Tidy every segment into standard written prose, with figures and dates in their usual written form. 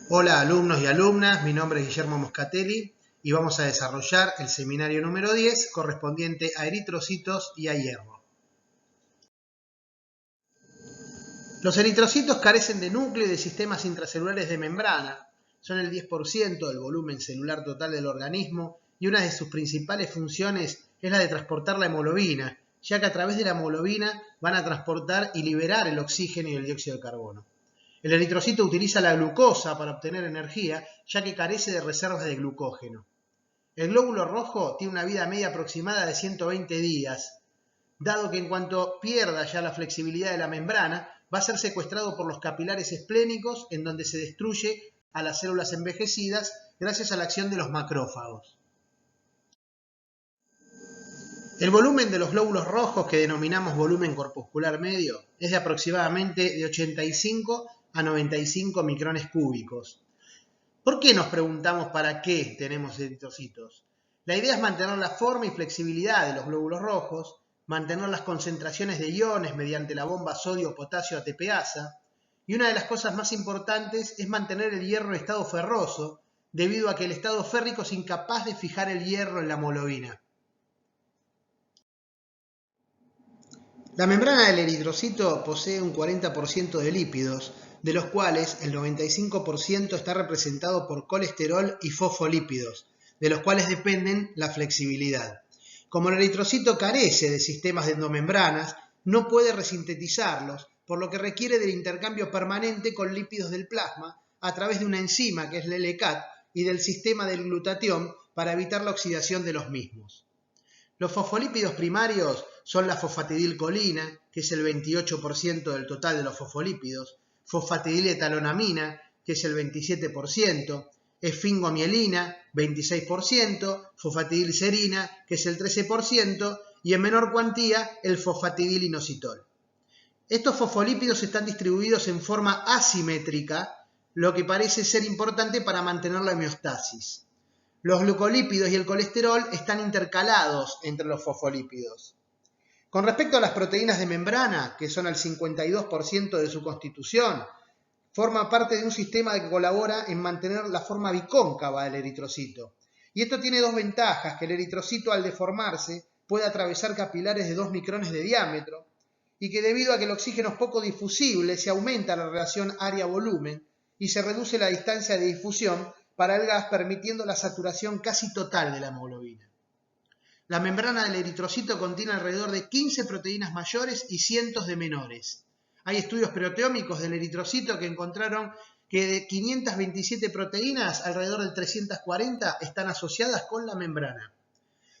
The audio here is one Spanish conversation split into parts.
Hola alumnos y alumnas, mi nombre es Guillermo Moscatelli y vamos a desarrollar el seminario número 10 correspondiente a eritrocitos y a hierro. Los eritrocitos carecen de núcleo y de sistemas intracelulares de membrana, son el 10% del volumen celular total del organismo y una de sus principales funciones es la de transportar la hemoglobina, ya que a través de la hemoglobina van a transportar y liberar el oxígeno y el dióxido de carbono. El eritrocito utiliza la glucosa para obtener energía, ya que carece de reservas de glucógeno. El glóbulo rojo tiene una vida media aproximada de 120 días, dado que en cuanto pierda ya la flexibilidad de la membrana, va a ser secuestrado por los capilares esplénicos, en donde se destruye a las células envejecidas gracias a la acción de los macrófagos. El volumen de los glóbulos rojos, que denominamos volumen corpuscular medio, es de aproximadamente de 85 a 95 micrones cúbicos. ¿Por qué nos preguntamos para qué tenemos eritrocitos? La idea es mantener la forma y flexibilidad de los glóbulos rojos, mantener las concentraciones de iones mediante la bomba sodio-potasio ATPasa, y una de las cosas más importantes es mantener el hierro en estado ferroso, debido a que el estado férrico es incapaz de fijar el hierro en la hemoglobina. La membrana del eritrocito posee un 40% de lípidos, de los cuales el 95% está representado por colesterol y fosfolípidos, de los cuales dependen la flexibilidad. Como el eritrocito carece de sistemas de endomembranas, no puede resintetizarlos, por lo que requiere del intercambio permanente con lípidos del plasma a través de una enzima que es la LCAT y del sistema del glutatión para evitar la oxidación de los mismos. Los fosfolípidos primarios son la fosfatidilcolina, que es el 28% del total de los fosfolípidos, fosfatidilietalonamina, que es el 27%, esfingomielina, 26%, fosfatidilserina, que es el 13%, y en menor cuantía el fosfatidilinositol. Estos fosfolípidos están distribuidos en forma asimétrica, lo que parece ser importante para mantener la homeostasis. Los glucolípidos y el colesterol están intercalados entre los fosfolípidos. Con respecto a las proteínas de membrana, que son el 52% de su constitución, forma parte de un sistema que colabora en mantener la forma bicóncava del eritrocito. Y esto tiene dos ventajas, que el eritrocito al deformarse puede atravesar capilares de 2 micrones de diámetro y que debido a que el oxígeno es poco difusible se aumenta la relación área-volumen y se reduce la distancia de difusión para el gas, permitiendo la saturación casi total de la hemoglobina. La membrana del eritrocito contiene alrededor de 15 proteínas mayores y cientos de menores. Hay estudios proteómicos del eritrocito que encontraron que de 527 proteínas, alrededor de 340 están asociadas con la membrana.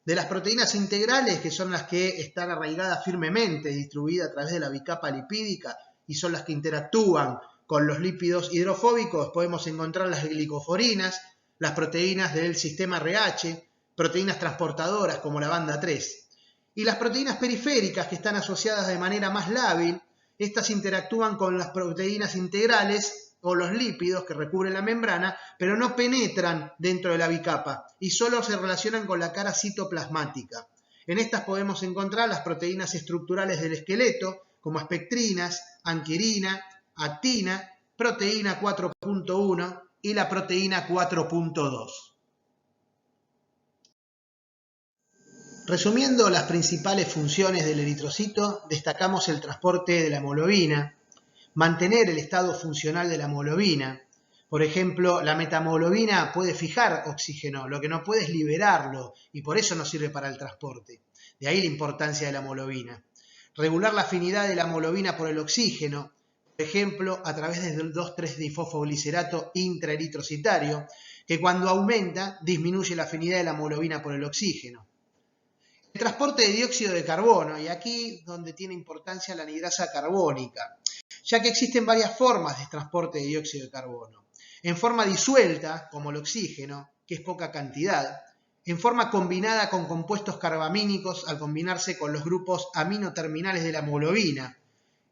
De las proteínas integrales, que son las que están arraigadas firmemente, distribuidas a través de la bicapa lipídica y son las que interactúan con los lípidos hidrofóbicos, podemos encontrar las glicoforinas, las proteínas del sistema RH, proteínas transportadoras como la banda 3. Y las proteínas periféricas, que están asociadas de manera más lábil, estas interactúan con las proteínas integrales o los lípidos que recubren la membrana, pero no penetran dentro de la bicapa y solo se relacionan con la cara citoplasmática. En estas podemos encontrar las proteínas estructurales del esqueleto, como espectrinas, anquirina, actina, proteína 4.1 y la proteína 4.2. Resumiendo las principales funciones del eritrocito, destacamos el transporte de la hemoglobina, mantener el estado funcional de la hemoglobina. Por ejemplo, la metahemoglobina puede fijar oxígeno, lo que no puede es liberarlo y por eso no sirve para el transporte. De ahí la importancia de la hemoglobina. Regular la afinidad de la hemoglobina por el oxígeno, por ejemplo, a través del 2,3-difosfoglicerato intraeritrocitario, que cuando aumenta disminuye la afinidad de la hemoglobina por el oxígeno. El transporte de dióxido de carbono, y aquí donde tiene importancia la anhidrasa carbónica, ya que existen varias formas de transporte de dióxido de carbono. En forma disuelta, como el oxígeno, que es poca cantidad, en forma combinada con compuestos carbamínicos al combinarse con los grupos aminoterminales de la hemoglobina.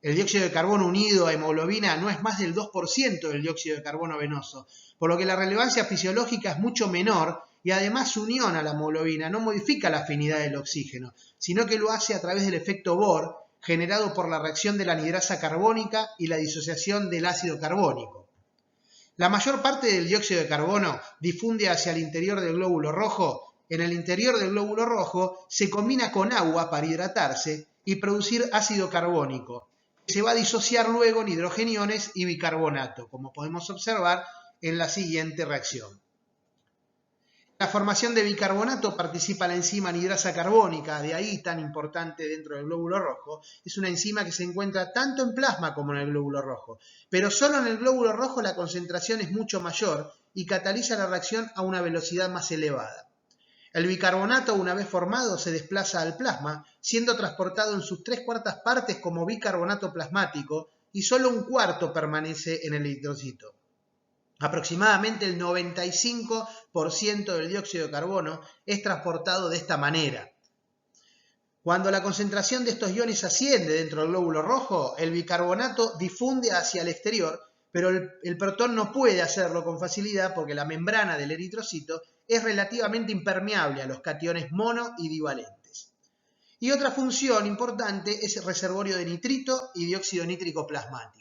El dióxido de carbono unido a hemoglobina no es más del 2% del dióxido de carbono venoso, por lo que la relevancia fisiológica es mucho menor y además su unión a la hemoglobina no modifica la afinidad del oxígeno, sino que lo hace a través del efecto Bohr, generado por la reacción de la anhidrasa carbónica y la disociación del ácido carbónico. La mayor parte del dióxido de carbono difunde hacia el interior del glóbulo rojo. En el interior del glóbulo rojo se combina con agua para hidratarse y producir ácido carbónico, que se va a disociar luego en hidrogeniones y bicarbonato, como podemos observar en la siguiente reacción. En la formación de bicarbonato participa la enzima anidrasa carbónica, de ahí tan importante dentro del glóbulo rojo. Es una enzima que se encuentra tanto en plasma como en el glóbulo rojo, pero solo en el glóbulo rojo la concentración es mucho mayor y cataliza la reacción a una velocidad más elevada. El bicarbonato, una vez formado, se desplaza al plasma, siendo transportado en sus 3/4 partes como bicarbonato plasmático y solo 1/4 permanece en el eritrocito. Aproximadamente el 95% del dióxido de carbono es transportado de esta manera. Cuando la concentración de estos iones asciende dentro del glóbulo rojo, el bicarbonato difunde hacia el exterior, pero el protón no puede hacerlo con facilidad porque la membrana del eritrocito es relativamente impermeable a los cationes mono y divalentes. Y otra función importante es el reservorio de nitrito y dióxido nítrico plasmático.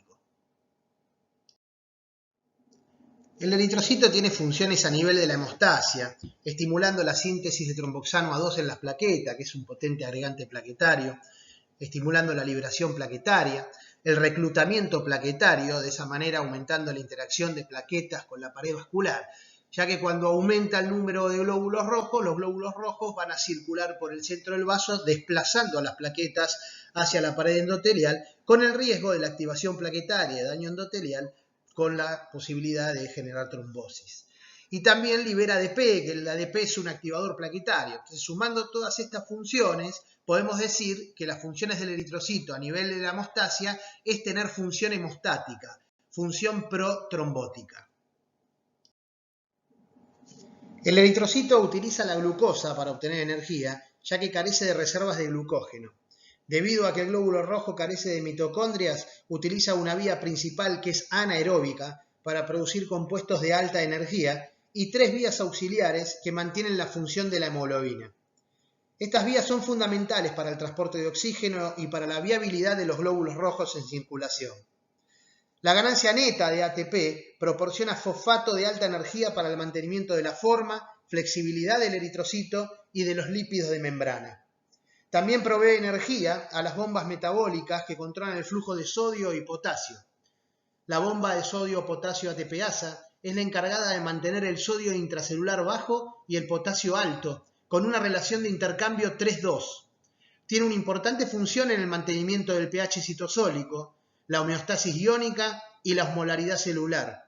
El eritrocito tiene funciones a nivel de la hemostasia, estimulando la síntesis de tromboxano A2 en las plaquetas, que es un potente agregante plaquetario, estimulando la liberación plaquetaria, el reclutamiento plaquetario, de esa manera aumentando la interacción de plaquetas con la pared vascular, ya que cuando aumenta el número de glóbulos rojos, los glóbulos rojos van a circular por el centro del vaso, desplazando a las plaquetas hacia la pared endotelial, con el riesgo de la activación plaquetaria y daño endotelial, con la posibilidad de generar trombosis. Y también libera ADP, que el ADP es un activador plaquetario. Entonces, sumando todas estas funciones, podemos decir que las funciones del eritrocito a nivel de la hemostasia es tener función hemostática, función protrombótica. El eritrocito utiliza la glucosa para obtener energía, ya que carece de reservas de glucógeno. Debido a que el glóbulo rojo carece de mitocondrias, utiliza una vía principal que es anaeróbica para producir compuestos de alta energía y 3 vías auxiliares que mantienen la función de la hemoglobina. Estas vías son fundamentales para el transporte de oxígeno y para la viabilidad de los glóbulos rojos en circulación. La ganancia neta de ATP proporciona fosfato de alta energía para el mantenimiento de la forma, flexibilidad del eritrocito y de los lípidos de membrana. También provee energía a las bombas metabólicas que controlan el flujo de sodio y potasio. La bomba de sodio-potasio ATPasa es la encargada de mantener el sodio intracelular bajo y el potasio alto, con una relación de intercambio 3:2. Tiene una importante función en el mantenimiento del pH citosólico, la homeostasis iónica y la osmolaridad celular.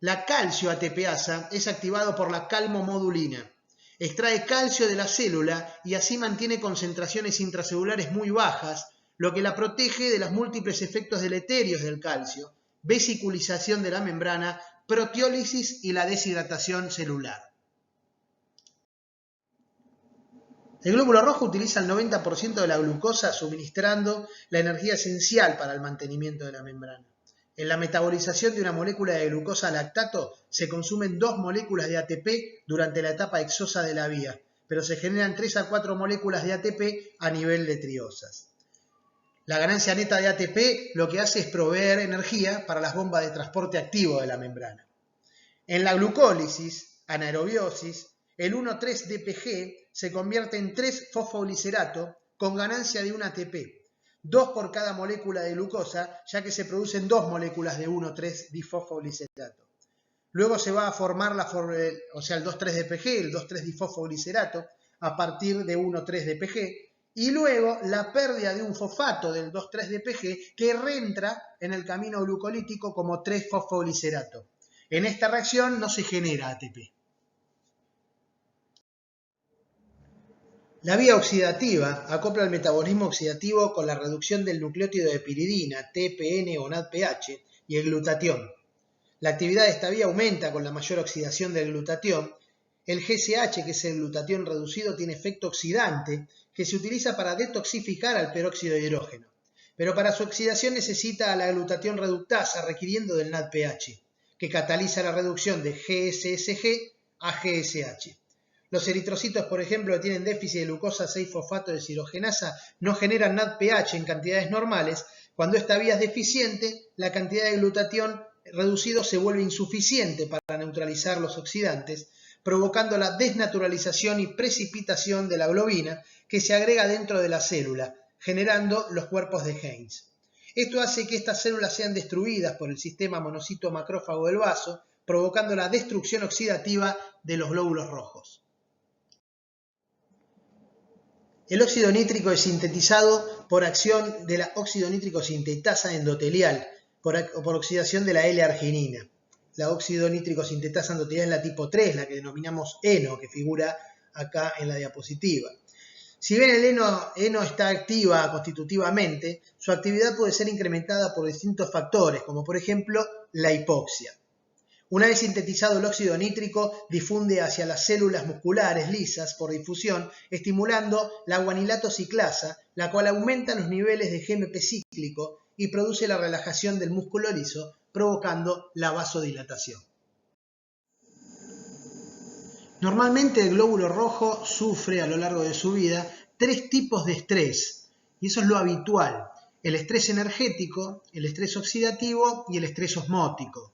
La calcio ATPasa es activado por la calmomodulina. Extrae calcio de la célula y así mantiene concentraciones intracelulares muy bajas, lo que la protege de los múltiples efectos deleterios del calcio, vesiculización de la membrana, proteólisis y la deshidratación celular. El glóbulo rojo utiliza el 90% de la glucosa, suministrando la energía esencial para el mantenimiento de la membrana. En la metabolización de una molécula de glucosa a lactato se consumen 2 moléculas de ATP durante la etapa exosa de la vía, pero se generan 3 a 4 moléculas de ATP a nivel de triosas. La ganancia neta de ATP lo que hace es proveer energía para las bombas de transporte activo de la membrana. En la glucólisis, anaerobiosis, el 1,3-DPG se convierte en 3-fosfoglicerато con ganancia de un ATP. 2 por cada molécula de glucosa, ya que se producen 2 moléculas de 1,3-difosfoglicerato. Luego se va a formar el 2,3-DPG, el 2,3-difosfoglicerato, a partir de 1,3-DPG, y luego la pérdida de un fosfato del 2,3-DPG que reentra en el camino glucolítico como 3-fosfoglicerato. En esta reacción no se genera ATP. La vía oxidativa acopla el metabolismo oxidativo con la reducción del nucleótido de piridina, TPN o NADPH, y el glutatión. La actividad de esta vía aumenta con la mayor oxidación del glutatión. El GSH, que es el glutatión reducido, tiene efecto oxidante que se utiliza para detoxificar al peróxido de hidrógeno. Pero para su oxidación necesita la glutatión reductasa requiriendo del NADPH, que cataliza la reducción de GSSG a GSH. Los eritrocitos, por ejemplo, que tienen déficit de glucosa 6-fosfato deshidrogenasa, no generan NADPH en cantidades normales. Cuando esta vía es deficiente, la cantidad de glutatión reducido se vuelve insuficiente para neutralizar los oxidantes, provocando la desnaturalización y precipitación de la globina que se agrega dentro de la célula, generando los cuerpos de Heinz. Esto hace que estas células sean destruidas por el sistema monocito macrófago del vaso, provocando la destrucción oxidativa de los glóbulos rojos. El óxido nítrico es sintetizado por acción de la óxido nítrico sintetasa endotelial, por oxidación de la L-arginina. La óxido nítrico sintetasa endotelial es la tipo 3, la que denominamos heno, que figura acá en la diapositiva. Si bien el heno está activa constitutivamente, su actividad puede ser incrementada por distintos factores, como por ejemplo la hipoxia. Una vez sintetizado el óxido nítrico, difunde hacia las células musculares lisas por difusión, estimulando la guanilato ciclasa, la cual aumenta los niveles de GMP cíclico y produce la relajación del músculo liso, provocando la vasodilatación. Normalmente el glóbulo rojo sufre a lo largo de su vida 3 tipos de estrés, y eso es lo habitual: el estrés energético, el estrés oxidativo y el estrés osmótico.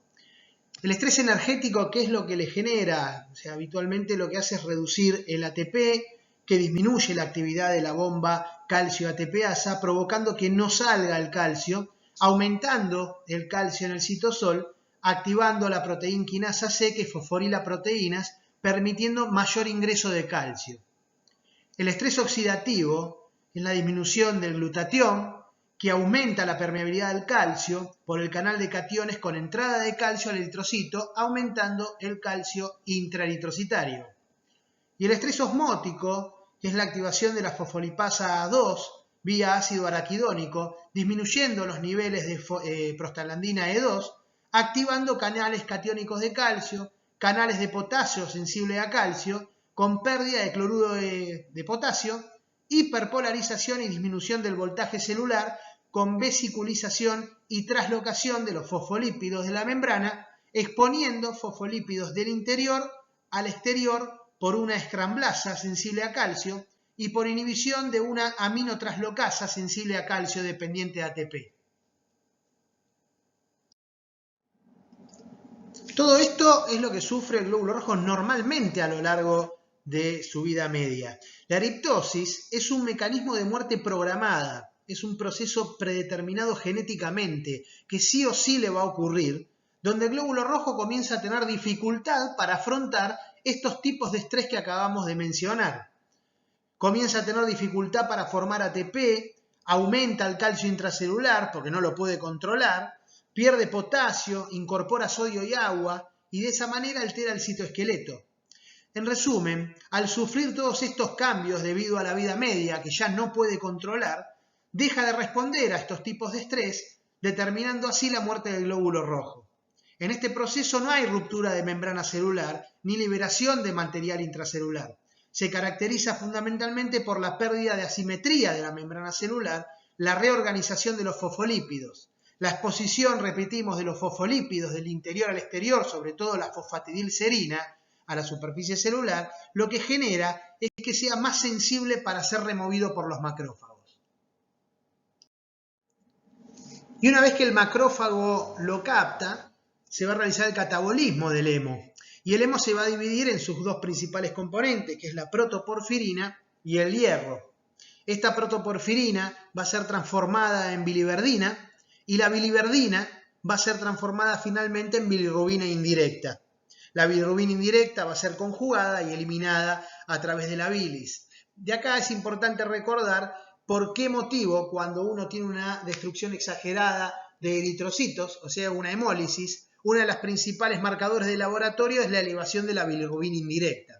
El estrés energético, ¿qué es lo que le genera? O sea, habitualmente lo que hace es reducir el ATP, que disminuye la actividad de la bomba calcio-ATPasa, provocando que no salga el calcio, aumentando el calcio en el citosol, activando la proteína quinasa C que fosforila proteínas, permitiendo mayor ingreso de calcio. El estrés oxidativo es la disminución del glutatión, que aumenta la permeabilidad del calcio por el canal de cationes con entrada de calcio al eritrocito, aumentando el calcio intraeritrocitario. Y el estrés osmótico es la activación de la fosfolipasa 2 vía ácido araquidónico, disminuyendo los niveles de prostaglandina E2, activando canales catiónicos de calcio, canales de potasio sensible a calcio, con pérdida de cloruro de potasio, hiperpolarización y disminución del voltaje celular, con vesiculización y traslocación de los fosfolípidos de la membrana, exponiendo fosfolípidos del interior al exterior por una escramblasa sensible a calcio y por inhibición de una aminotraslocasa sensible a calcio dependiente de ATP. Todo esto es lo que sufre el glóbulo rojo normalmente a lo largo de su vida media. La eriptosis es un mecanismo de muerte programada, es un proceso predeterminado genéticamente, que sí o sí le va a ocurrir, donde el glóbulo rojo comienza a tener dificultad para afrontar estos tipos de estrés que acabamos de mencionar. Comienza a tener dificultad para formar ATP, aumenta el calcio intracelular porque no lo puede controlar, pierde potasio, incorpora sodio y agua y de esa manera altera el citoesqueleto. En resumen, al sufrir todos estos cambios debido a la vida media que ya no puede controlar, deja de responder a estos tipos de estrés, determinando así la muerte del glóbulo rojo. En este proceso no hay ruptura de membrana celular ni liberación de material intracelular. Se caracteriza fundamentalmente por la pérdida de asimetría de la membrana celular, la reorganización de los fosfolípidos, la exposición, repetimos, de los fosfolípidos del interior al exterior, sobre todo la fosfatidilcerina, a la superficie celular, lo que genera es que sea más sensible para ser removido por los macrófagos. Y una vez que el macrófago lo capta, se va a realizar el catabolismo del hemo. Y el hemo se va a dividir en sus dos principales componentes, que es la protoporfirina y el hierro. Esta protoporfirina va a ser transformada en biliverdina y la biliverdina va a ser transformada finalmente en bilirrubina indirecta. La bilirrubina indirecta va a ser conjugada y eliminada a través de la bilis. De acá es importante recordar por qué motivo cuando uno tiene una destrucción exagerada de eritrocitos, o sea, una hemólisis, una de las principales marcadores de laboratorio es la elevación de la bilirrubina indirecta.